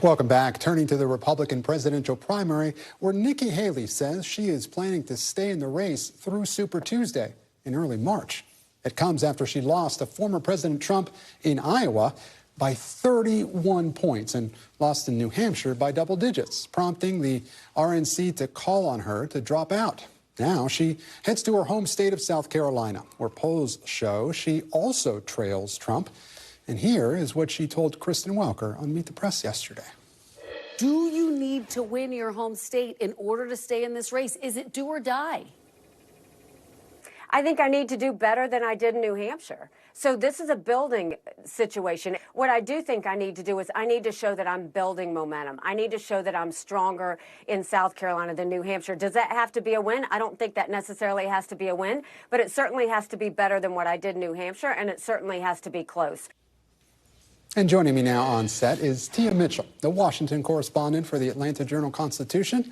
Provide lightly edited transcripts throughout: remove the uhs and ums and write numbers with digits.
Welcome back. Turning to the Republican presidential primary, where Nikki Haley says she is planning to stay in the race through Super Tuesday in early March. It comes after she lost to former President Trump in Iowa by 31 points and lost in New Hampshire by double digits, prompting the RNC to call on her to drop out. Now she heads to her home state of South Carolina, where polls show she also trails Trump. And here is what she told Kristen Welker on Meet the Press yesterday. Do you need to win your home state in order to stay in this race? Is it do or die? I think I need to do better than I did in New Hampshire. So this is a building situation. What I do think I need to do is I need to show that I'm building momentum. I need to show that I'm stronger in South Carolina than New Hampshire. Does that have to be a win? I don't think that necessarily has to be a win, but it certainly has to be better than what I did in New Hampshire, and it certainly has to be close. And joining me now on set is D-Mich, the Washington correspondent for the Atlanta Journal-Constitution,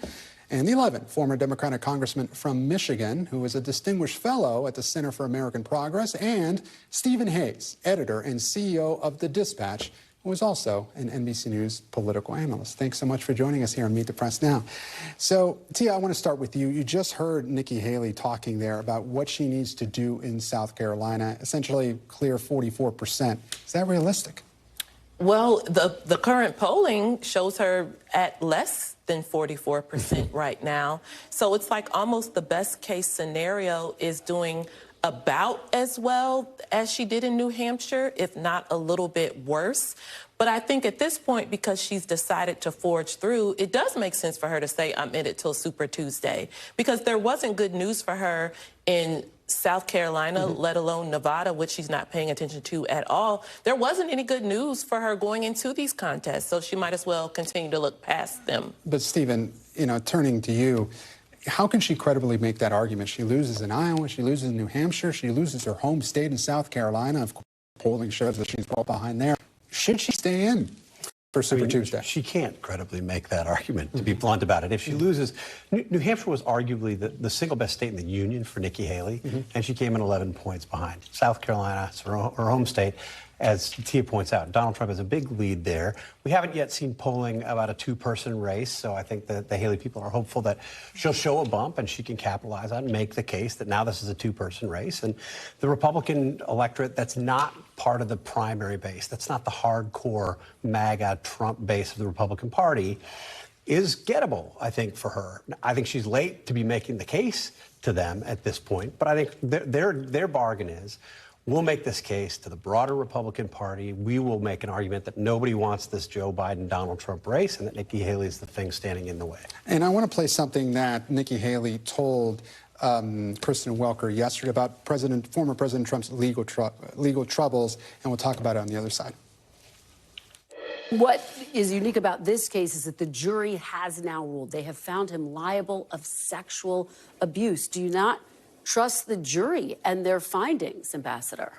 and the Levin, former Democratic congressman from Michigan, who is a distinguished fellow at the Center for American Progress, and Stephen Hayes, editor and CEO of The Dispatch, who is also an NBC News political analyst. Thanks so much for joining us here on Meet the Press Now. So, Tia, I want to start with you. You just heard Nikki Haley talking there about what she needs to do in South Carolina, essentially clear 44%. Is that realistic? Well, the current polling shows her at less than 44% right now. So it's like almost the best case scenario is doing about as well as she did in New Hampshire, if not a little bit worse. But I think at this point, because she's decided to forge through, it does make sense for her to say, I'm in it till Super Tuesday, because there wasn't good news for her in South Carolina, let alone Nevada, which she's not paying attention to at all. There wasn't any good news for her going into these contests, so she might as well continue to look past them. But Stephen, turning to you, how can she credibly make that argument? She loses in Iowa, she loses in New Hampshire, she loses her home state in South Carolina. Of course, polling shows that she's well behind there. Should she stay in for Super Tuesday? She can't credibly make that argument, to be blunt about it. If she loses, New Hampshire was arguably the single best state in the union for Nikki Haley, and she came in 11 points behind. South Carolina, her home state, as Tia points out, Donald Trump has a big lead there. We haven't yet seen polling about a two-person race, so I think that the Haley people are hopeful that she'll show a bump and she can capitalize on and make the case that now this is a two-person race. And the Republican electorate, that's not part of the primary base, that's not the hardcore MAGA Trump base of the Republican Party, is gettable, I think, for her. I think she's late to be making the case to them at this point, but I think their bargain is, we'll make this case to the broader Republican Party. We will make an argument that nobody wants this Joe Biden-Donald Trump race and that Nikki Haley is the thing standing in the way. And I want to play something that Nikki Haley told Kristen Welker yesterday about former President Trump's legal troubles, and we'll talk about it on the other side. What is unique about this case is that the jury has now ruled. They have found him liable of sexual abuse. Do you not trust the jury and their findings, Ambassador?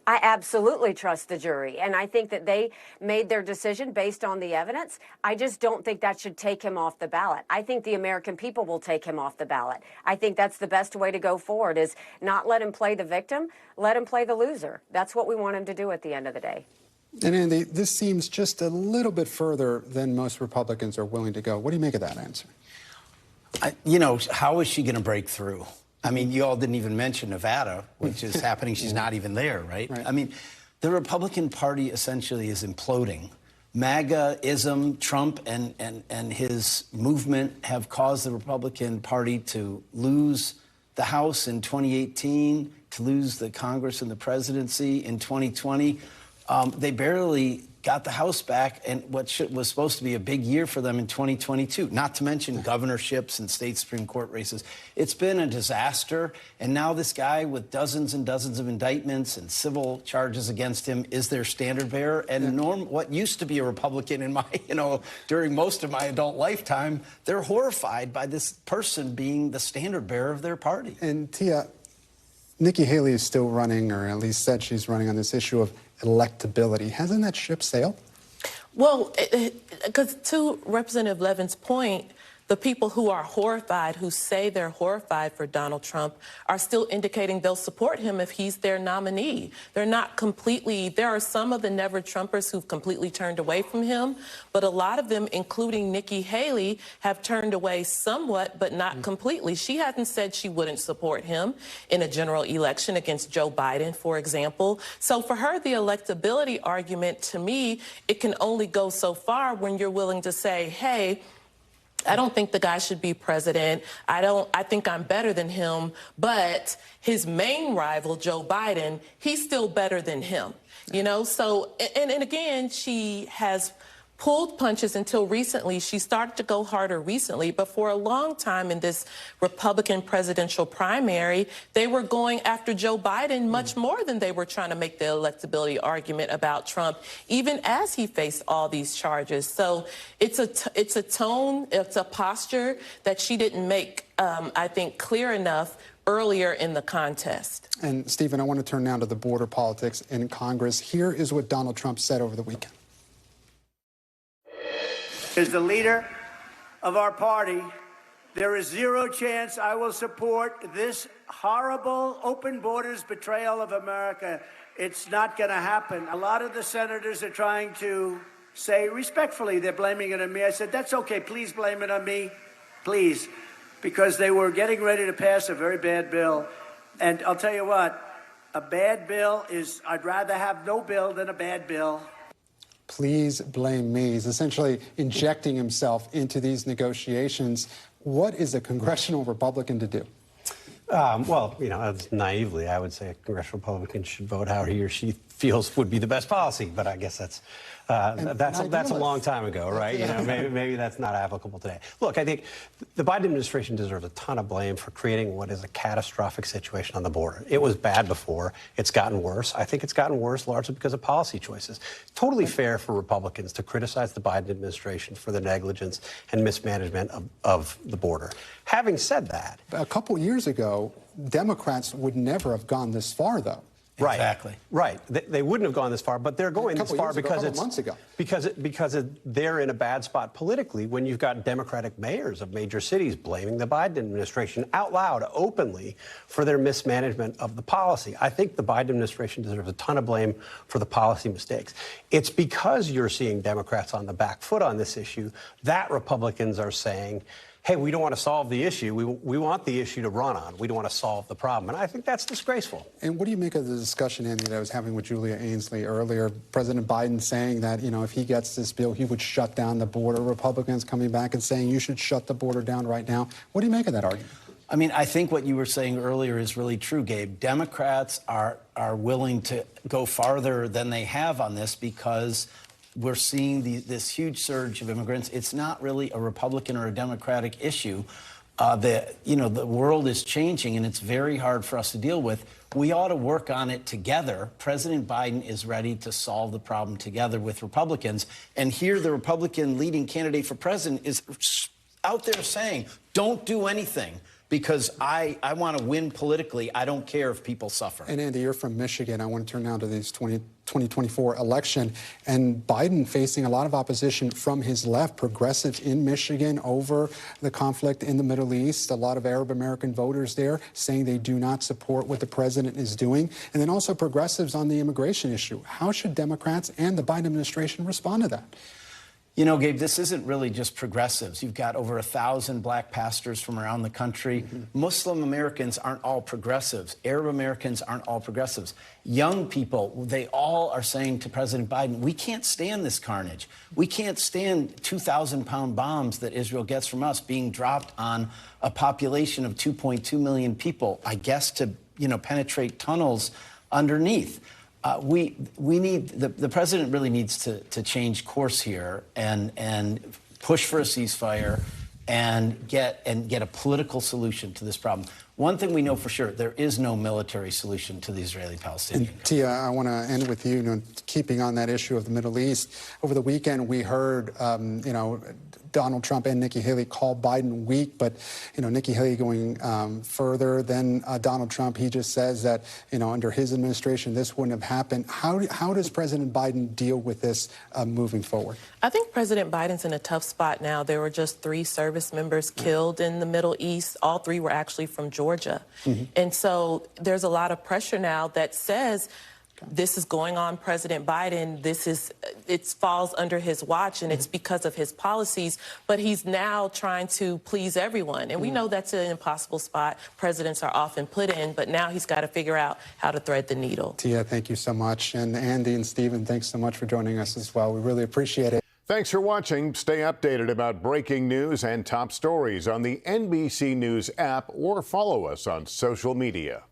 I absolutely trust the jury, and I think that they made their decision based on the evidence. I just don't think that should take him off the ballot. I think the American people will take him off the ballot. I think that's the best way to go forward, is not let him play the victim, let him play the loser. That's what we want him to do at the end of the day. And Andy, this seems just a little bit further than most Republicans are willing to go. What do you make of that answer? How is she going to break through? I mean, you all didn't even mention Nevada, which is happening. She's not even there, right? I mean, the Republican Party essentially is imploding. MAGA-ism, Trump and his movement have caused the Republican Party to lose the House in 2018, to lose the Congress and the presidency in 2020. They barely got the House back, and what was supposed to be a big year for them in 2022, not to mention governorships and state Supreme Court races. It's been a disaster, and now this guy with dozens and dozens of indictments and civil charges against him is their standard bearer. And what used to be a Republican in my, during most of my adult lifetime, they're horrified by this person being the standard bearer of their party. And Tia, Nikki Haley is still running, or at least said she's running, on this issue of electability. Hasn't that ship sailed? Well, because to Representative Levin's point, the people who are horrified, who say they're horrified for Donald Trump, are still indicating they'll support him if he's their nominee. They're not completely, there are some of the Never Trumpers who've completely turned away from him, but a lot of them, including Nikki Haley, have turned away somewhat, but not completely. She hasn't said she wouldn't support him in a general election against Joe Biden, for example. So for her, the electability argument, to me, it can only go so far when you're willing to say, hey, I don't think the guy should be president. I think I'm better than him, but his main rival, Joe Biden, he's still better than him. You know, so, and again, she has pulled punches until recently. She started to go harder recently, but for a long time in this Republican presidential primary, they were going after Joe Biden much more than they were trying to make the electability argument about Trump, even as he faced all these charges. So it's a tone, it's a posture that she didn't make, I think, clear enough earlier in the contest. And Stephen, I want to turn now to the border politics in Congress. Here is what Donald Trump said over the weekend. As the leader of our party, there is zero chance I will support this horrible open borders betrayal of America. It's not going to happen. A lot of the senators are trying to say respectfully they're blaming it on me. I said, that's okay. Please blame it on me. Please. Because they were getting ready to pass a very bad bill. And I'll tell you what, a bad bill is, I'd rather have no bill than a bad bill. Please blame me. He's essentially injecting himself into these negotiations. What is a congressional Republican to do? Well, you know, naively, I would say a congressional Republican should vote how he or she feels would be the best policy. But I guess that's a long time ago, right? You know, maybe that's not applicable today. Look, I think the Biden administration deserves a ton of blame for creating what is a catastrophic situation on the border. It was bad before. It's gotten worse. I think it's gotten worse largely because of policy choices. Totally fair for Republicans to criticize the Biden administration for the negligence and mismanagement of the border. Having said that, a couple years ago, Democrats would never have gone this far, though. Right. Exactly. Right. They wouldn't have gone this far, but they're going this far because they're in a bad spot politically when you've got Democratic mayors of major cities blaming the Biden administration out loud, openly, for their mismanagement of the policy. I think the Biden administration deserves a ton of blame for the policy mistakes. It's because you're seeing Democrats on the back foot on this issue that Republicans are saying, hey, we don't want to solve the issue. We want the issue to run on. We don't want to solve the problem. And I think that's disgraceful. And what do you make of the discussion, Andy, that I was having with Julia Ainsley earlier? President Biden saying that, you know, if he gets this bill, he would shut down the border. Republicans coming back and saying you should shut the border down right now. What do you make of that argument? I mean, I think what you were saying earlier is really true, Gabe. Democrats are willing to go farther than they have on this because we're seeing this huge surge of immigrants. It's not really a Republican or a Democratic issue. The world is changing, and it's very hard for us to deal with. We ought to work on it together. President Biden is ready to solve the problem together with Republicans. And here the Republican leading candidate for president is out there saying, don't do anything, because I want to win politically. I don't care if people suffer. And Andy, you're from Michigan. I want to turn now to this 2024 election. And Biden facing a lot of opposition from his left, progressives in Michigan over the conflict in the Middle East. A lot of Arab American voters there saying they do not support what the president is doing. And then also progressives on the immigration issue. How should Democrats and the Biden administration respond to that? You know, Gabe, this isn't really just progressives. You've got over 1,000 black pastors from around the country. Muslim Americans aren't all progressives. Arab Americans aren't all progressives. Young people, they all are saying to President Biden, we can't stand this carnage. We can't stand 2,000-pound bombs that Israel gets from us being dropped on a population of 2.2 million people, I guess, to, penetrate tunnels underneath. We need the president really needs to change course here and push for a ceasefire and get a political solution to this problem. One thing we know for sure, there is no military solution to the Israeli-Palestinian conflict. Tia, I want to end with you, keeping on that issue of the Middle East. Over the weekend, we heard, Donald Trump and Nikki Haley call Biden weak, but, Nikki Haley going further than Donald Trump. He just says that, under his administration, this wouldn't have happened. How does President Biden deal with this moving forward? I think President Biden's in a tough spot now. There were just 3 service members killed in the Middle East. All 3 were actually from Georgia. And so there's a lot of pressure now that says this is going on President Biden. It falls under his watch, and it's because of his policies. But he's now trying to please everyone. And we know that's an impossible spot presidents are often put in, but now he's got to figure out how to thread the needle. Tia, thank you so much. And Andy and Stephen, thanks so much for joining us as well. We really appreciate it. Thanks for watching. Stay updated about breaking news and top stories on the NBC News app or follow us on social media.